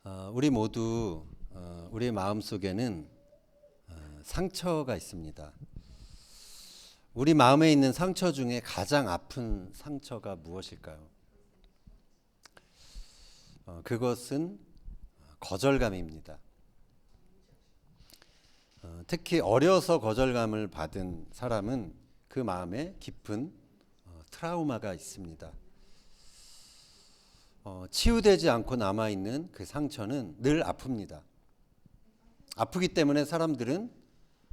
우리 모두 우리 마음속에는 상처가 있습니다. 우리 마음에 있는 상처 중에 가장 아픈 상처가 무엇일까요? 그것은 거절감입니다. 특히 어려서 거절감을 받은 사람은 그 마음에 깊은 트라우마가 있습니다. 치유되지 않고 남아있는 그 상처는 늘 아픕니다. 아프기 때문에 사람들은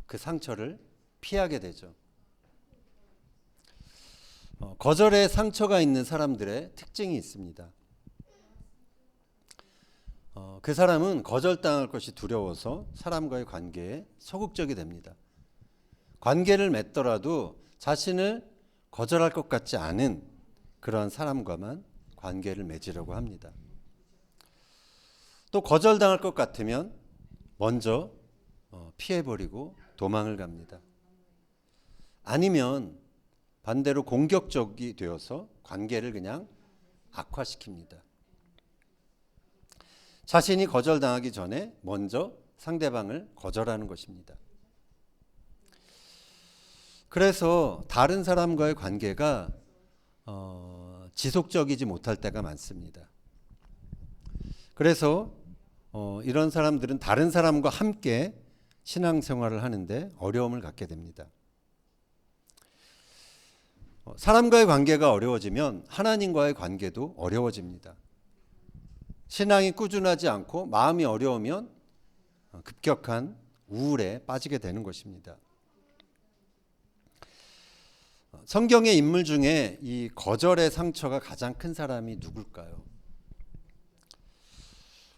그 상처를 피하게 되죠. 거절에 상처가 있는 사람들의 특징이 있습니다. 그 사람은 거절당할 것이 두려워서 사람과의 관계에 소극적이 됩니다. 관계를 맺더라도 자신을 거절할 것 같지 않은 그러한 사람과만 관계를 맺으려고 합니다. 또 거절당할 것 같으면 먼저 피해버리고 도망을 갑니다. 아니면 반대로 공격적이 되어서 관계를 그냥 악화시킵니다. 자신이 거절당하기 전에 먼저 상대방을 거절하는 것입니다. 그래서 다른 사람과의 관계가 지속적이지 못할 때가 많습니다. 그래서 이런 사람들은 다른 사람과 함께 신앙생활을 하는데 어려움을 갖게 됩니다. 사람과의 관계가 어려워지면 하나님과의 관계도 어려워집니다. 신앙이 꾸준하지 않고 마음이 어려우면 급격한 우울에 빠지게 되는 것입니다. 성경의 인물 중에 이 거절의 상처가 가장 큰 사람이 누굴까요?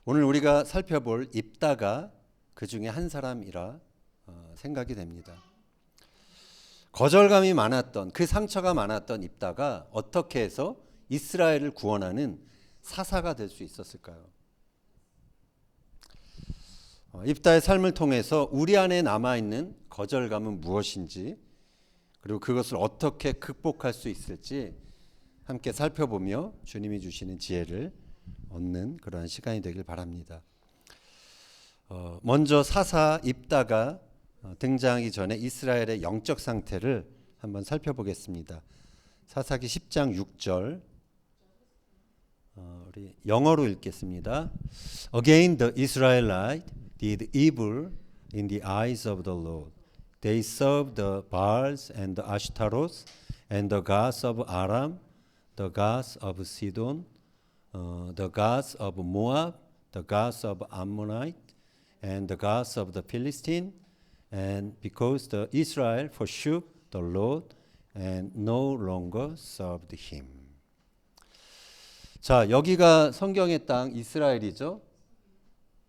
오늘 우리가 살펴볼 입다가 그 중에 한 사람이라 생각이 됩니다. 거절감이 많았던 그 상처가 많았던 입다가 어떻게 해서 이스라엘을 구원하는 사사가 될 수 있었을까요? 입다의 삶을 통해서 우리 안에 남아있는 거절감은 무엇인지 그리고 그것을 어떻게 극복할 수 있을지 함께 살펴보며 주님이 주시는 지혜를 얻는 그러한 시간이 되길 바랍니다. 먼저 사사 입다가 등장하기 전에 이스라엘의 영적 상태를 한번 살펴보겠습니다. 사사기 10장 6절 우리 영어로 읽겠습니다. Again the Israelites did evil in the eyes of the Lord. They served the Baals and the Ashtaroth and the gods of Aram, the gods of Sidon, the gods of Moab, the gods of Ammonite, and the gods of the Philistine. And because the Israel forsook the Lord and no longer served him. 자, 여기가 성경의 땅 이스라엘이죠.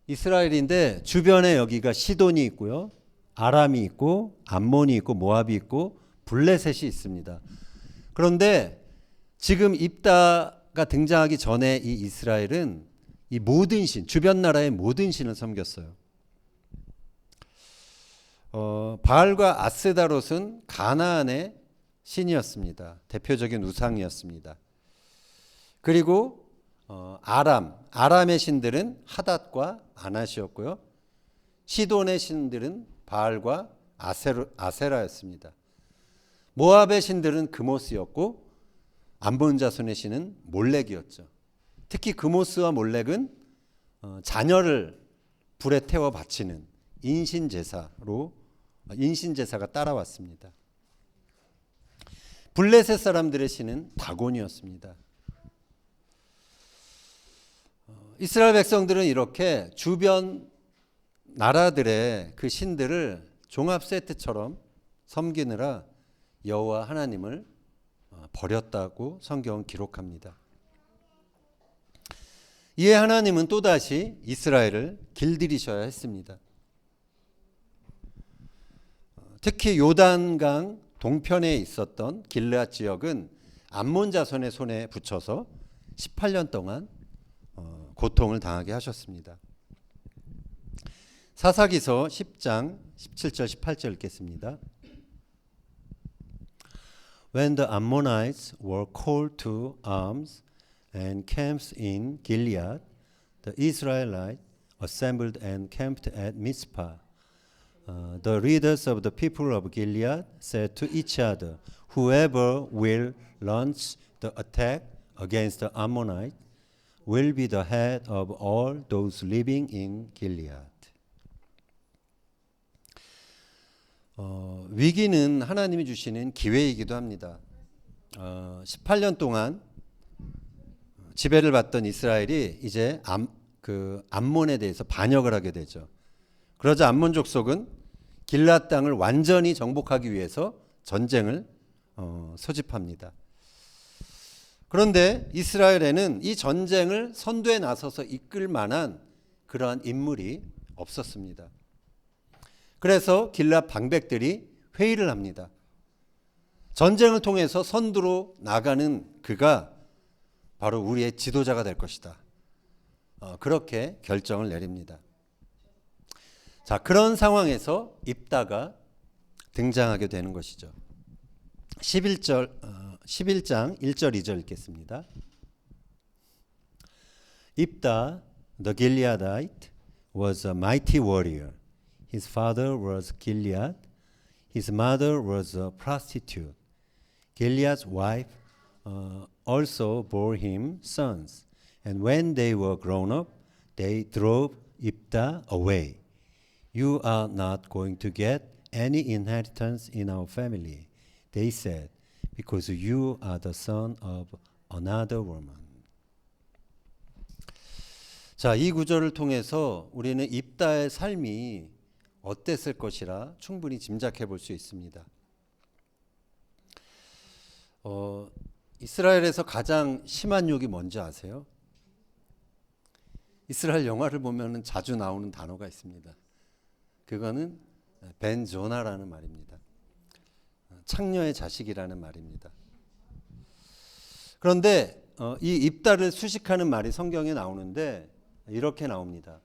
이스라엘인데 주변에 여기가 시돈이 있고요. 아람이 있고 암몬이 있고 모압이 있고 블레셋이 있습니다. 그런데 지금 입다가 등장하기 전에 이 이스라엘은 이 모든 신, 주변 나라의 모든 신을 섬겼어요. 바알과 아스다롯은 가나안의 신이었습니다. 대표적인 우상이었습니다. 그리고 아람의 신들은 하닷과 아낫이었고요. 시돈의 신들은 바알과 아세라였습니다. 모압의 신들은 그모스였고 암몬 자손의 신은 몰렉이었죠. 특히 그모스와 몰렉은 자녀를 불에 태워 바치는 인신제사가 따라왔습니다. 블레셋 사람들의 신은 다곤이었습니다. 이스라엘 백성들은 이렇게 주변 나라들의 그 신들을 종합 세트처럼 섬기느라 여호와 하나님을 버렸다고 성경은 기록합니다. 이에 하나님은 또다시 이스라엘을 길들이셔야 했습니다. 특히 요단강 동편에 있었던 길르앗 지역은 암몬 자손의 손에 붙여서 18년 동안 고통을 당하게 하셨습니다. 사사기서 10장 17절 18절 읽겠습니다. When the Ammonites were called to arms and camps in Gilead, the Israelites assembled and camped at Mizpah. The leaders of the people of Gilead said to each other, "Whoever will launch the attack against the Ammonites will be the head of all those living in Gilead." 위기는 하나님이 주시는 기회이기도 합니다. 18년 동안 지배를 받던 이스라엘이 이제 암몬에 대해서 반역을 하게 되죠. 그러자 암몬 족속은 길앗 땅을 완전히 정복하기 위해서 전쟁을 소집합니다. 그런데 이스라엘에는 이 전쟁을 선두에 나서서 이끌 만한 그러한 인물이 없었습니다. 그래서 길앗 방백들이 회의를 합니다. 전쟁을 통해서 선두로 나가는 그가 바로 우리의 지도자가 될 것이다. 그렇게 결정을 내립니다. 자, 그런 상황에서 입다가 등장하게 되는 것이죠. 11장 1절 2절 읽겠습니다. Ibda the Gileadite was a mighty warrior. His father was Gilead. His mother was a prostitute. Gilead's wife also bore him sons. And when they were grown up, they drove Ibda away. "You are not going to get any inheritance in our family," they said, "because you are the son of another woman." 자, 이 구절을 통해서 우리는 입다의 삶이 어땠을 것이라 충분히 짐작해 볼 수 있습니다. 이스라엘에서 가장 심한 욕이 뭔지 아세요? 이스라엘 영화를 보면 자주 나오는 단어가 있습니다. 그거는 벤조나라는 말입니다. 창녀의 자식이라는 말입니다. 그런데 이 입다를 수식하는 말이 성경에 나오는데 이렇게 나옵니다.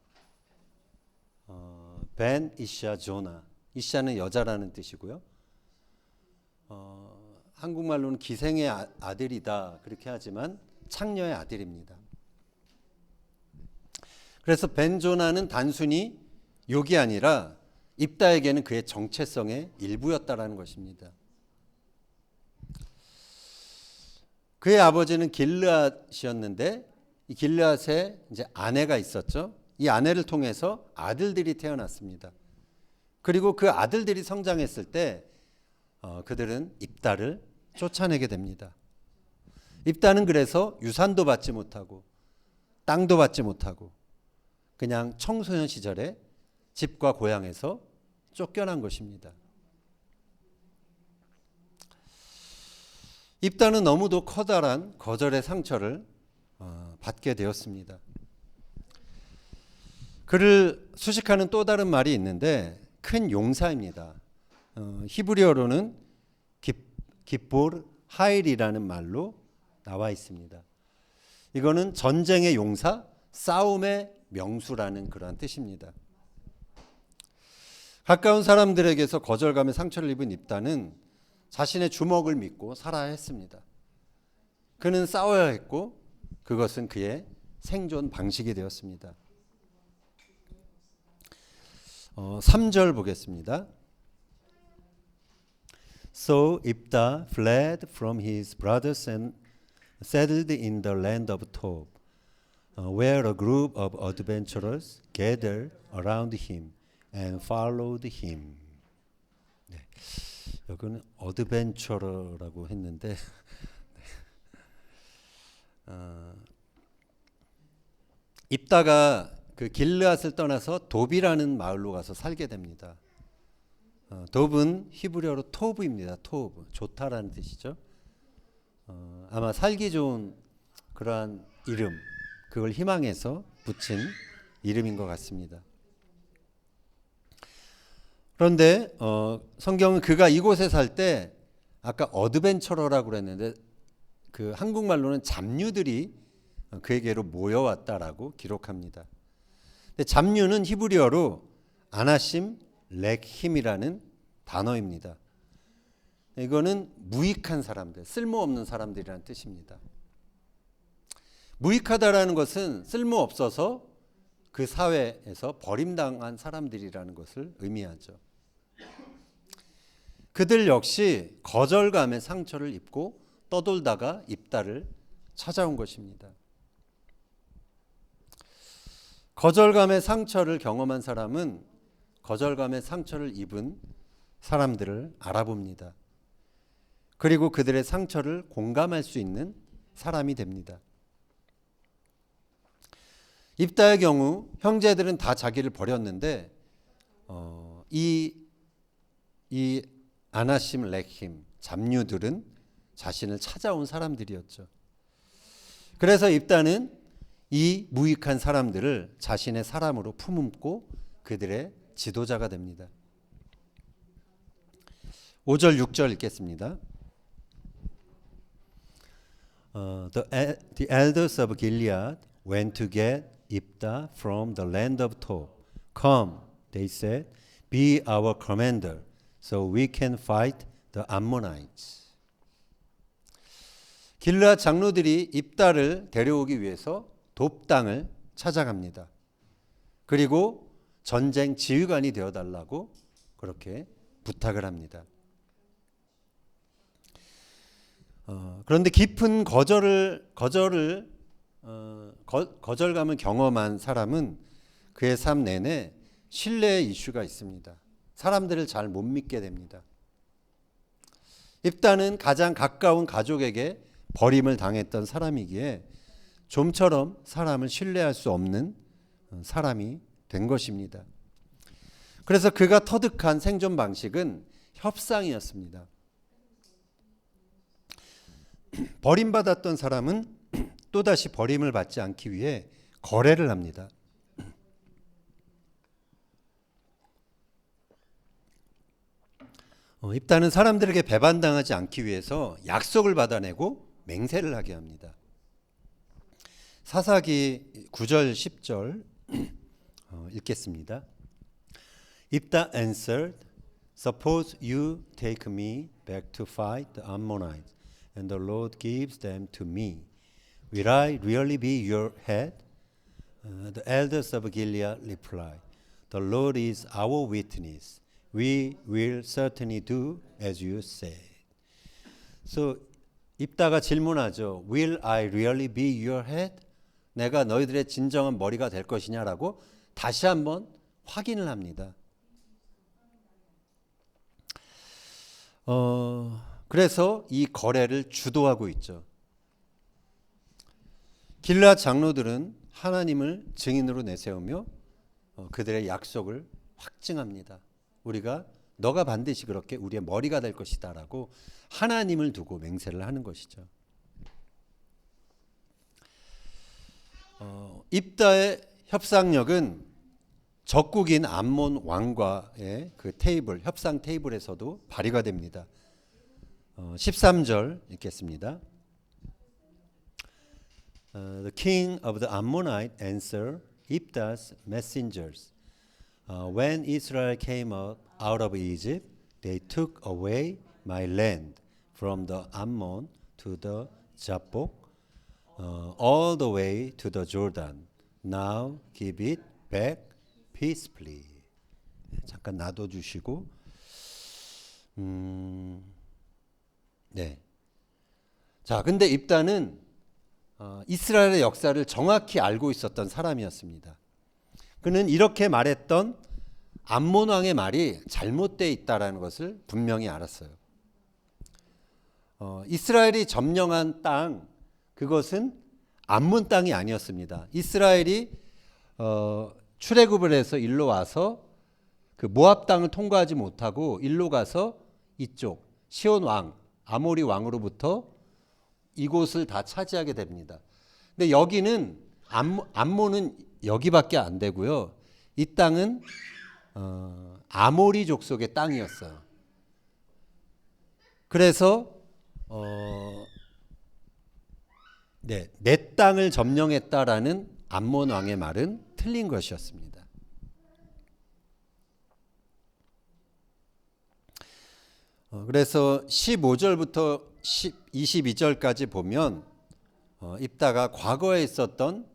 벤 이샤 조나. 이샤는 여자라는 뜻이고요. 한국말로는 기생의 아들이다 그렇게 하지만 창녀의 아들입니다. 그래서 벤조나는 단순히 욕이 아니라 입다에게는 그의 정체성의 일부였다라는 것입니다. 그의 아버지는 길르앗이었는데 이 길르앗에 이제 아내가 있었죠. 이 아내를 통해서 아들들이 태어났습니다. 그리고 그 아들들이 성장했을 때 그들은 입다를 쫓아내게 됩니다. 입다는 그래서 유산도 받지 못하고 땅도 받지 못하고 그냥 청소년 시절에 집과 고향에서 쫓겨난 것입니다. 입다는 너무도 커다란 거절의 상처를 받게 되었습니다. 그를 수식하는 또 다른 말이 있는데 큰 용사입니다. 히브리어로는 기볼 하일이라는 말로 나와 있습니다. 이거는 전쟁의 용사, 싸움의 명수라는 그러한 뜻입니다. 가까운 사람들에게서 거절감에 상처를 입은 입다는 자신의 주먹을 믿고 살아야 했습니다. 그는 싸워야 했고 그것은 그의 생존 방식이 되었습니다. 3절 보겠습니다. So Ibda fled from his brothers and settled in the land of Tob, where a group of adventurers gathered around him and followed him. 네. 여기는 어드벤처러라고 했는데 입다가 그 길르앗을 떠나서 돕이라는 마을로 가서 살게 됩니다. 돕은 히브리어로 토브입니다. 토브, 좋다라는 뜻이죠. 아마 살기 좋은 그러한 이름, 그걸 희망해서 붙인 이름인 것 같습니다. 그런데 성경은 그가 이곳에 살 때 아까 어드벤처러라고 그랬는데 그 한국말로는 잡류들이 그에게로 모여왔다라고 기록합니다. 근데 잡류는 히브리어로 아나심 렉힘이라는 단어입니다. 이거는 무익한 사람들, 쓸모없는 사람들이라는 뜻입니다. 무익하다라는 것은 쓸모없어서 그 사회에서 버림당한 사람들이라는 것을 의미하죠. 그들 역시 거절감의 상처를 입고 떠돌다가 입다를 찾아온 것입니다. 거절감의 상처를 경험한 사람은 거절감의 상처를 입은 사람들을 알아봅니다. 그리고 그들의 상처를 공감할 수 있는 사람이 됩니다. 입다의 경우 형제들은 다 자기를 버렸는데 이 아나심, 렉힘, 잡류들은 자신을 찾아온 사람들이었죠. 그래서 입다는 이 무익한 사람들을 자신의 사람으로 품고 그들의 지도자가 됩니다. 5절 6절 읽겠습니다. The elders of Gilead went to get Ibda from the land of Tob. Come, they said, be our commander, so we can fight the Ammonites. 길르앗 장로들이 입다를 데려오기 위해서 돕 땅을 찾아갑니다. 그리고 전쟁 지휘관이 되어달라고 그렇게 부탁을 합니다. 그런데 깊은 거절감을 경험한 사람은 그의 삶 내내 신뢰의 이슈가 있습니다. 사람들을 잘 못 믿게 됩니다. 입다는 가장 가까운 가족에게 버림을 당했던 사람이기에 좀처럼 사람을 신뢰할 수 없는 사람이 된 것입니다. 그래서 그가 터득한 생존 방식은 협상이었습니다. 버림받았던 사람은 또다시 버림을 받지 않기 위해 거래를 합니다. 입다는 사람들에게 배반당하지 않기 위해서 약속을 받아내고 맹세를 하게 합니다. 사사기 9절 10절 읽겠습니다. Ibda answered, Suppose you take me back to fight the Ammonites, and the Lord gives them to me. Will I really be your head? The elders of Gilead replied, The Lord is our witness. We will certainly do as you say. So 입다가 질문하죠. Will I really be your head? 내가 너희들의 진정한 머리가 될 것이냐라고 다시 한번 확인을 합니다. 그래서 이 거래를 주도하고 있죠. 길르앗 장로들은 하나님을 증인으로 내세우며 그들의 약속을 확증합니다. 우리가 너가 반드시 그렇게 우리의 머리가 될 것이다 라고 하나님을 두고 맹세를 하는 것이죠. 입다의 협상력은 적국인 암몬 왕과의 그 테이블, 협상 테이블에서도 발휘가 됩니다. 13절 읽겠습니다. The king of the Ammonite answered Ibda's messengers. When Israel came out of Egypt, they took away my land from the Ammon to the Jabbok, all the way to the Jordan. Now give it back peacefully. 잠깐 놔둬주시고, 네. 자, 근데 입다는 이스라엘의 역사를 정확히 알고 있었던 사람이었습니다. 그는 이렇게 말했던 암몬 왕의 말이 잘못되어 있다라는 것을 분명히 알았어요. 이스라엘이 점령한 땅, 그것은 암몬 땅이 아니었습니다. 이스라엘이 출애굽을 해서 일로 와서 그 모압 땅을 통과하지 못하고 일로 가서 이쪽 시온 왕, 아모리 왕으로부터 이곳을 다 차지하게 됩니다. 근데 여기는 암몬은 여기밖에 안 되고요. 이 땅은 아모리 족속의 땅이었어요. 그래서 내 땅을 점령했다라는 암몬 왕의 말은 틀린 것이었습니다. 그래서 15절부터 22절까지 보면 입다가 과거에 있었던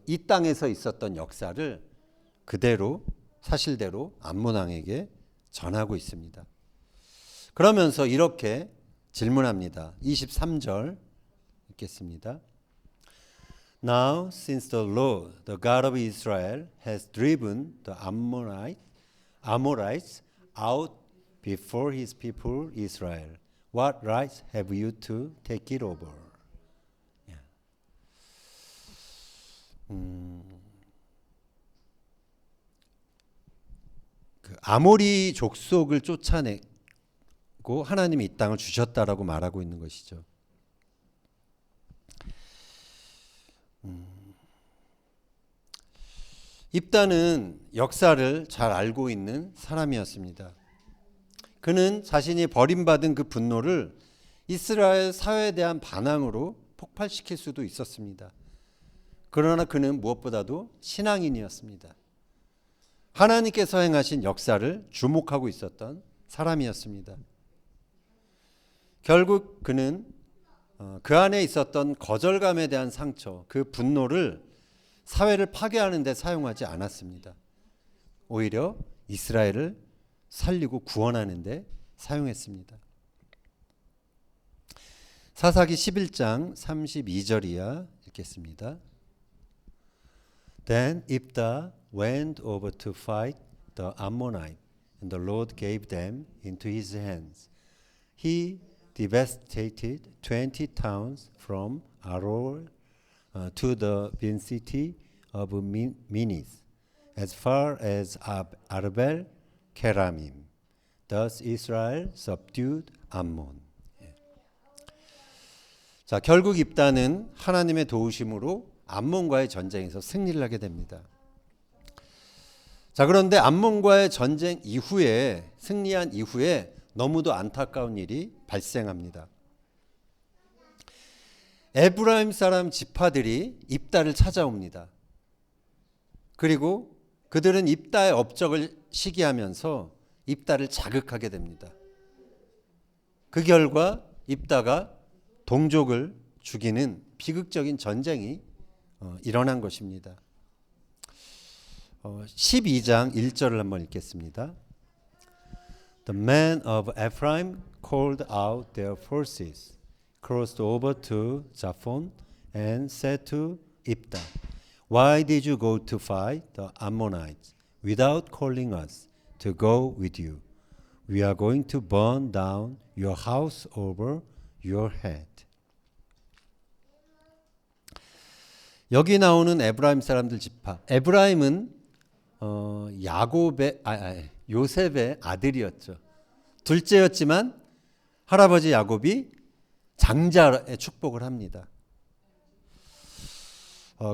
이 땅에서 있었던 역사를 그대로 사실대로 암몬 왕에게 전하고 있습니다. 그러면서 이렇게 질문합니다. 23절 읽겠습니다. Now since the Lord, the God of Israel, has driven the Amorites out before his people Israel, what right have you to take it over? 아모리 족속을 쫓아내고 하나님이 이 땅을 주셨다라고 말하고 있는 것이죠. 입다는 역사를 잘 알고 있는 사람이었습니다. 그는 자신이 버림받은 그 분노를 이스라엘 사회에 대한 반항으로 폭발시킬 수도 있었습니다. 그러나 그는 무엇보다도 신앙인이었습니다. 하나님께서 행하신 역사를 주목하고 있었던 사람이었습니다. 결국 그는 그 안에 있었던 거절감에 대한 상처, 그 분노를 사회를 파괴하는 데 사용하지 않았습니다. 오히려 이스라엘을 살리고 구원하는 데 사용했습니다. 사사기 11장 32절이야 읽겠습니다. Then Ibda went over to fight the Ammonites, and the Lord gave them into his hands. He devastated 20 towns from Aroer to the vicinity of Minis, as far as Arbel Keramim. Thus Israel subdued Ammon. 자, 결국 입다는 하나님의 도우심으로 암몬과의 전쟁에서 승리를 하게 됩니다. 자, 그런데 암몬과의 전쟁 이후에 승리한 이후에 너무도 안타까운 일이 발생합니다. 에브라임 사람 지파들이 입다를 찾아옵니다. 그리고 그들은 입다의 업적을 시기하면서 입다를 자극하게 됩니다. 그 결과 입다가 동족을 죽이는 비극적인 전쟁이 일어난 것입니다. 12장 1절을 한번 읽겠습니다. The men of Ephraim called out their forces, crossed over to Zaphon, and said to Ibda, Why did you go to fight the Ammonites without calling us to go with you? We are going to burn down your house over your head. 여기 나오는 에브라임 사람들 지파. 에브라임은 요셉의 아들이었죠. 둘째였지만 할아버지 야곱이 장자의 축복을 합니다.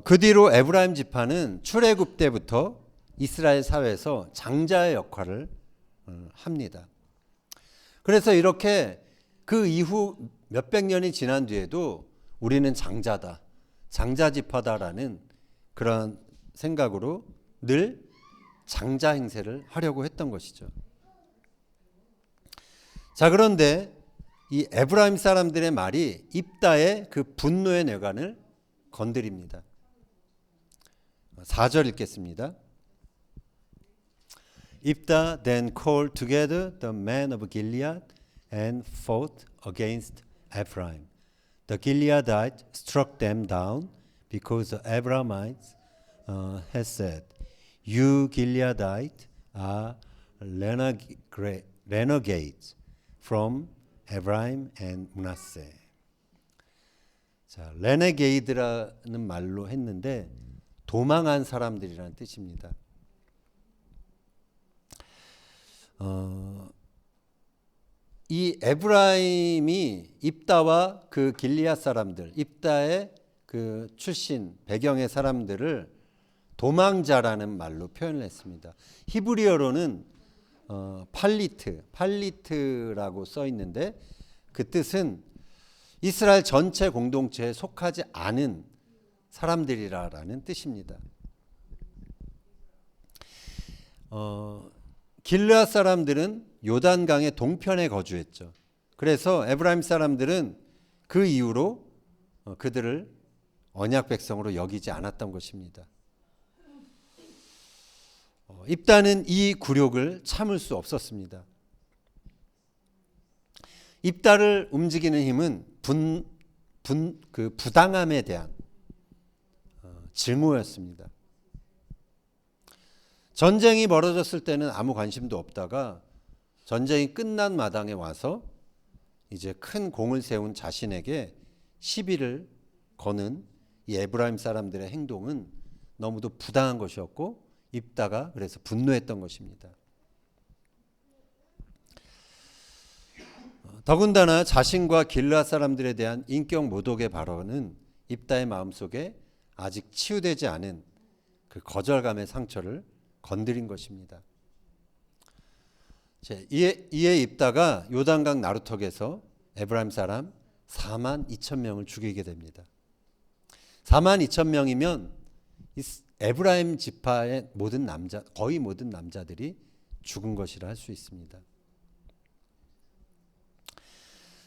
그 뒤로 에브라임 지파는 출애굽 때부터 이스라엘 사회에서 장자의 역할을 합니다. 그래서 이렇게 그 이후 몇백 년이 지난 뒤에도 우리는 장자다, 장자 지파다라는 그런 생각으로 늘 장자 행세를 하려고 했던 것이죠. 자, 그런데 이 에브라임 사람들의 말이 입다의 그 분노의 뇌관을 건드립니다. 4절 읽겠습니다. Ibda then called together the men of Gilead and fought against Ephraim. The Gileadites struck them down because the Abramites had said, You Gileadites are renegades from Ephraim and Manasseh. 자, 레네게이드라는 말로 했는데 도망한 사람들이라는 뜻입니다. 이 에브라임이 입다와 그 길리앗 사람들, 입다의 그 출신 배경의 사람들을 도망자라는 말로 표현을 했습니다. 히브리어로는 팔리트라고 써 있는데 그 뜻은 이스라엘 전체 공동체에 속하지 않은 사람들이라는 뜻입니다. 길르앗 사람들은 요단강의 동편에 거주했죠. 그래서 에브라임 사람들은 그 이후로 그들을 언약 백성으로 여기지 않았던 것입니다. 입다는 이 굴욕을 참을 수 없었습니다. 입다를 움직이는 힘은 그 부당함에 대한 증오였습니다. 전쟁이 벌어졌을 때는 아무 관심도 없다가 전쟁이 끝난 마당에 와서 이제 큰 공을 세운 자신에게 시비를 거는 이 에브라임 사람들의 행동은 너무도 부당한 것이었고 입다가 그래서 분노했던 것입니다. 더군다나 자신과 길르앗 사람들에 대한 인격 모독의 발언은 입다의 마음속에 아직 치유되지 않은 그 거절감의 상처를 건드린 것입니다. 이에 입다가 요단강 나루턱에서 에브라임 사람 4만 2천 명을 죽이게 됩니다. 4만 2천 명이면 에브라임 지파의 거의 모든 남자들이 죽은 것이라 할 수 있습니다.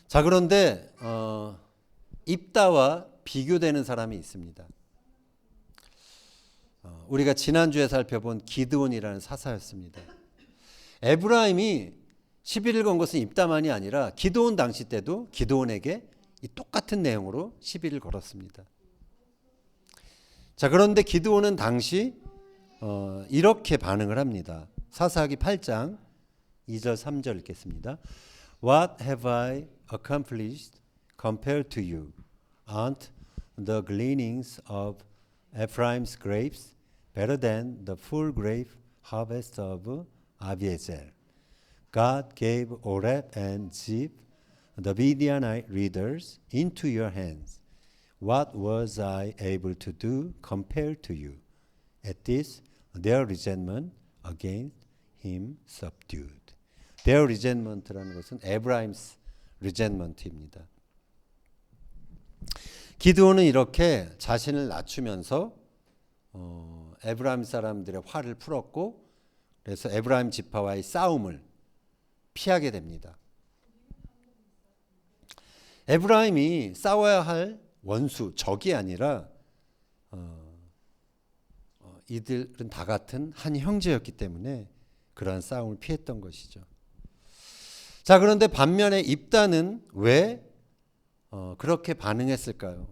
자, 그런데 입다와 비교되는 사람이 있습니다. 우리가 지난주에 살펴본 기드온이라는 사사였습니다. 에브라임이 시비를 건 것은 입다만이 아니라 기드온 당시 때도 기드온에게 이 똑같은 내용으로 시비를 걸었습니다. 자, 그런데 기드온은 당시 이렇게 반응을 합니다. 사사기 8장 2절 3절 읽겠습니다. What have I accomplished compared to you? Aren't the gleanings of Ephraim's grapes better than the full grape harvest of Abiezer? God gave Oreb and Zeb, the Midianite leaders, into your hands. What was I able to do compared to you? At this, their resentment against him subdued. Their resentment라는 것은 에브라임's resentment입니다. 기드온은 이렇게 자신을 낮추면서 에브라임 사람들의 화를 풀었고, 그래서 에브라임 지파와의 싸움을 피하게 됩니다. 에브라임이 싸워야 할 원수, 적이 아니라 이들은 다 같은 한 형제였기 때문에 그러한 싸움을 피했던 것이죠. 자, 그런데 반면에 입다는 왜 그렇게 반응했을까요?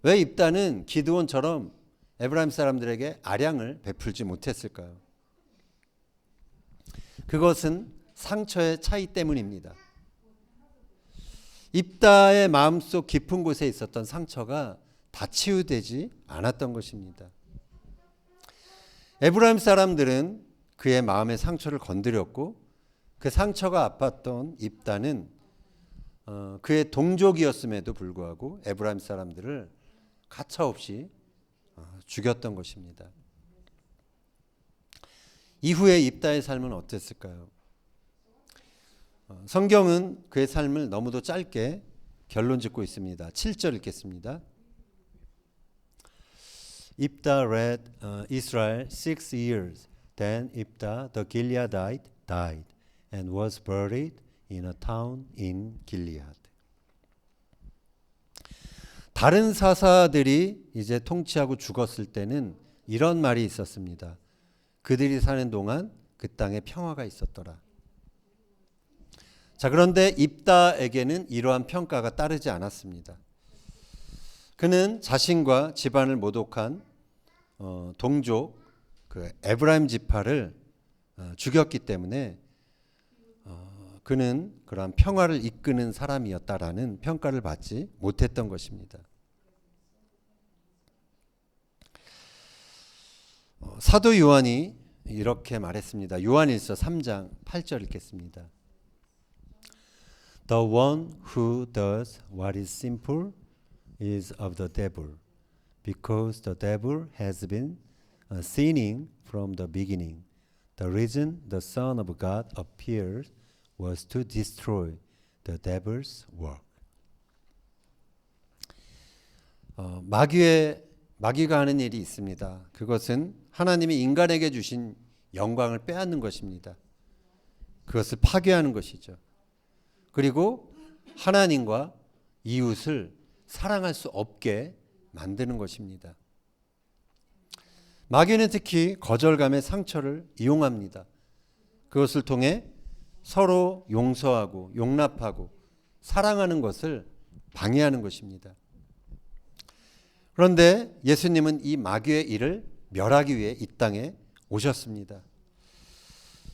왜 입다는 기드온처럼 에브라임 사람들에게 아량을 베풀지 못했을까요? 그것은 상처의 차이 때문입니다. 입다의 마음속 깊은 곳에 있었던 상처가 다 치유되지 않았던 것입니다. 에브라임 사람들은 그의 마음의 상처를 건드렸고, 그 상처가 아팠던 입다는 그의 동족이었음에도 불구하고 에브라임 사람들을 가차없이 죽였던 것입니다. 이후에 입다의 삶은 어땠을까요? 성경은 그의 삶을 너무도 짧게 결론 짓고 있습니다. 7절 읽겠습니다. Ibda led Israel 6 years. Then Ibda the Gileadite died and was buried in a town in Gilead. 다른 사사들이 이제 통치하고 죽었을 때는 이런 말이 있었습니다. 그들이 사는 동안 그 땅에 평화가 있었더라. 자, 그런데 입다에게는 이러한 평가가 따르지 않았습니다. 그는 자신과 집안을 모독한 동족 그 에브라임 지파를 죽였기 때문에 그는 그러한 평화를 이끄는 사람이었다라는 평가를 받지 못했던 것입니다. 사도 요한이 이렇게 말했습니다. 요한일서 3장 8절 읽겠습니다. The one who does what is simple is of the devil, because the devil has been sinning from the beginning. The reason the Son of God appeared was to destroy the devil's work. 마귀가 하는 일이 있습니다. 그것은 하나님이 인간에게 주신 영광을 빼앗는 것입니다. 그것을 파괴하는 것이죠. 그리고 하나님과 이웃을 사랑할 수 없게 만드는 것입니다. 마귀는 특히 거절감의 상처를 이용합니다. 그것을 통해 서로 용서하고 용납하고 사랑하는 것을 방해하는 것입니다. 그런데 예수님은 이 마귀의 일을 멸하기 위해 이 땅에 오셨습니다.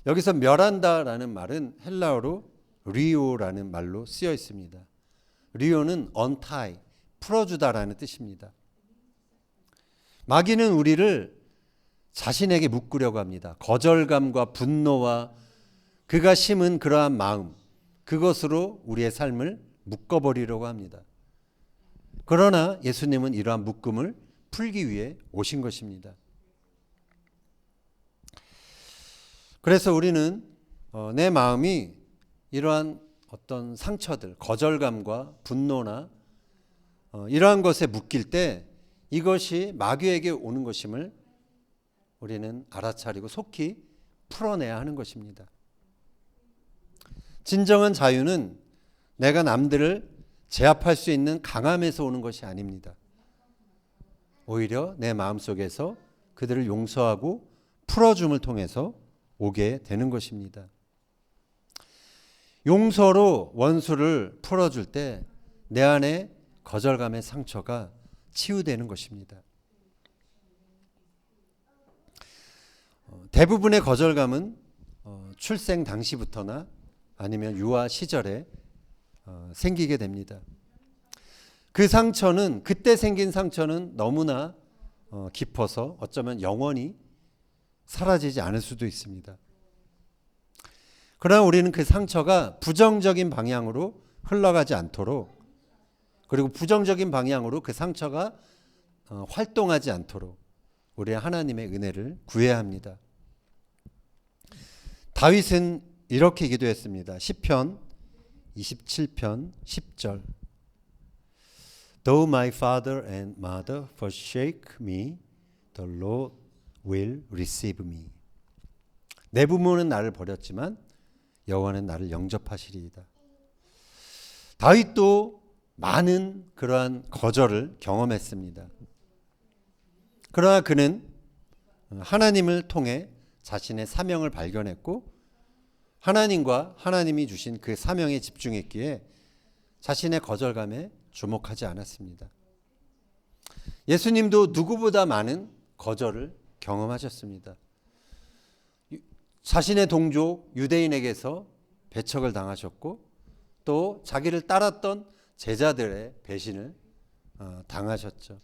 여기서 멸한다라는 말은 헬라어로 리오라는 말로 쓰여 있습니다. 리오는 untie, 풀어주다라는 뜻입니다. 마귀는 우리를 자신에게 묶으려고 합니다. 거절감과 분노와 그가 심은 그러한 마음, 그것으로 우리의 삶을 묶어버리려고 합니다. 그러나 예수님은 이러한 묶음을 풀기 위해 오신 것입니다. 그래서 우리는 내 마음이 이러한 어떤 상처들, 거절감과 분노나 이러한 것에 묶일 때 이것이 마귀에게 오는 것임을 우리는 알아차리고 속히 풀어내야 하는 것입니다. 진정한 자유는 내가 남들을 제압할 수 있는 강함에서 오는 것이 아닙니다. 오히려 내 마음속에서 그들을 용서하고 풀어줌을 통해서 오게 되는 것입니다. 용서로 원수를 풀어줄 때 내 안에 거절감의 상처가 치유되는 것입니다. 대부분의 거절감은 출생 당시부터나 아니면 유아 시절에 생기게 됩니다. 그 상처는 그때 생긴 상처는 너무나 깊어서 어쩌면 영원히 사라지지 않을 수도 있습니다. 그러나 우리는 그 상처가 부정적인 방향으로 흘러가지 않도록, 그리고 부정적인 방향으로 그 상처가 활동하지 않도록 우리의 하나님의 은혜를 구해야 합니다. 다윗은 이렇게 기도했습니다. 시편 27편 10절. Though my father and mother forsake me, the Lord will receive me. 내 부모는 나를 버렸지만 여호와는 나를 영접하시리이다. 다윗도 많은 그러한 거절을 경험했습니다. 그러나 그는 하나님을 통해 자신의 사명을 발견했고 하나님과 하나님이 주신 그 사명에 집중했기에 자신의 거절감에 주목하지 않았습니다. 예수님도 누구보다 많은 거절을 경험하셨습니다. 자신의 동족 유대인에게서 배척을 당하셨고 또 자기를 따랐던 제자들의 배신을 당하셨죠.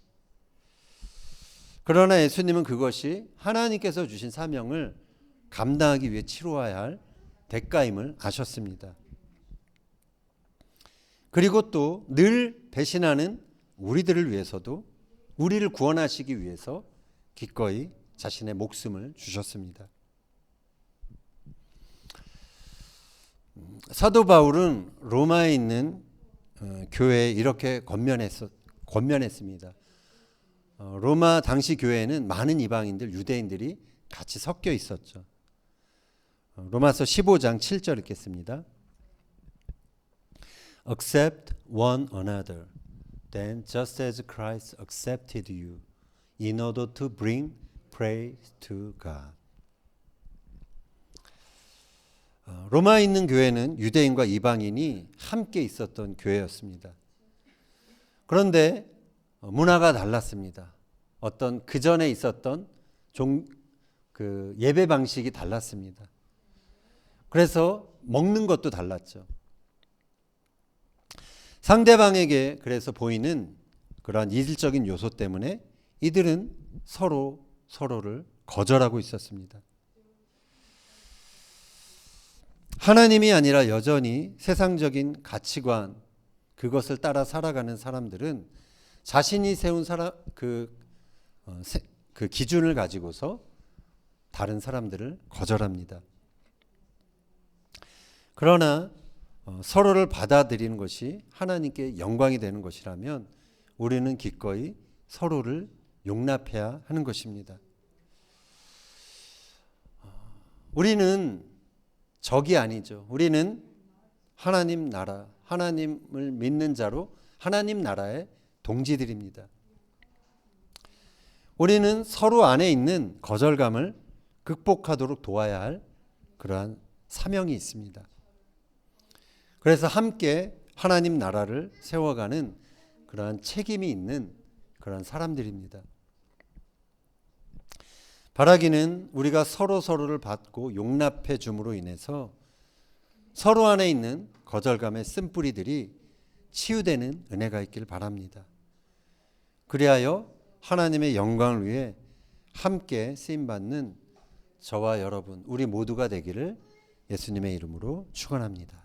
그러나 예수님은 그것이 하나님께서 주신 사명을 감당하기 위해 치러야 할 대가임을 아셨습니다. 그리고 또 늘 배신하는 우리들을 위해서도 우리를 구원하시기 위해서 기꺼이 자신의 목숨을 주셨습니다. 사도 바울은 로마에 있는 교회에 이렇게 권면했습니다. 로마 당시 교회에는 많은 이방인들, 유대인들이 같이 섞여 있었죠. 로마서 15장 7절 읽겠습니다. Accept one another, then just as Christ accepted you, in order to bring praise to God. 로마에 있는 교회는 유대인과 이방인이 함께 있었던 교회였습니다. 그런데 문화가 달랐습니다. 어떤 그 전에 있었던 그 예배 방식이 달랐습니다. 그래서 먹는 것도 달랐죠. 상대방에게 그래서 보이는 그러한 이질적인 요소 때문에 이들은 서로를 거절하고 있었습니다. 하나님이 아니라 여전히 세상적인 가치관, 그것을 따라 살아가는 사람들은 자신이 세운 그 기준을 가지고서 다른 사람들을 거절합니다. 그러나 서로를 받아들이는 것이 하나님께 영광이 되는 것이라면 우리는 기꺼이 서로를 용납해야 하는 것입니다. 우리는 적이 아니죠. 우리는 하나님 나라, 하나님을 믿는 자로 하나님 나라의 동지들입니다. 우리는 서로 안에 있는 거절감을 극복하도록 도와야 할 그러한 사명이 있습니다. 그래서 함께 하나님 나라를 세워가는 그러한 책임이 있는 그러한 사람들입니다. 바라기는 우리가 서로를 받고 용납해 줌으로 인해서 서로 안에 있는 거절감의 쓴뿌리들이 치유되는 은혜가 있기를 바랍니다. 그리하여 하나님의 영광을 위해 함께 쓰임받는 저와 여러분, 우리 모두가 되기를 예수님의 이름으로 축원합니다.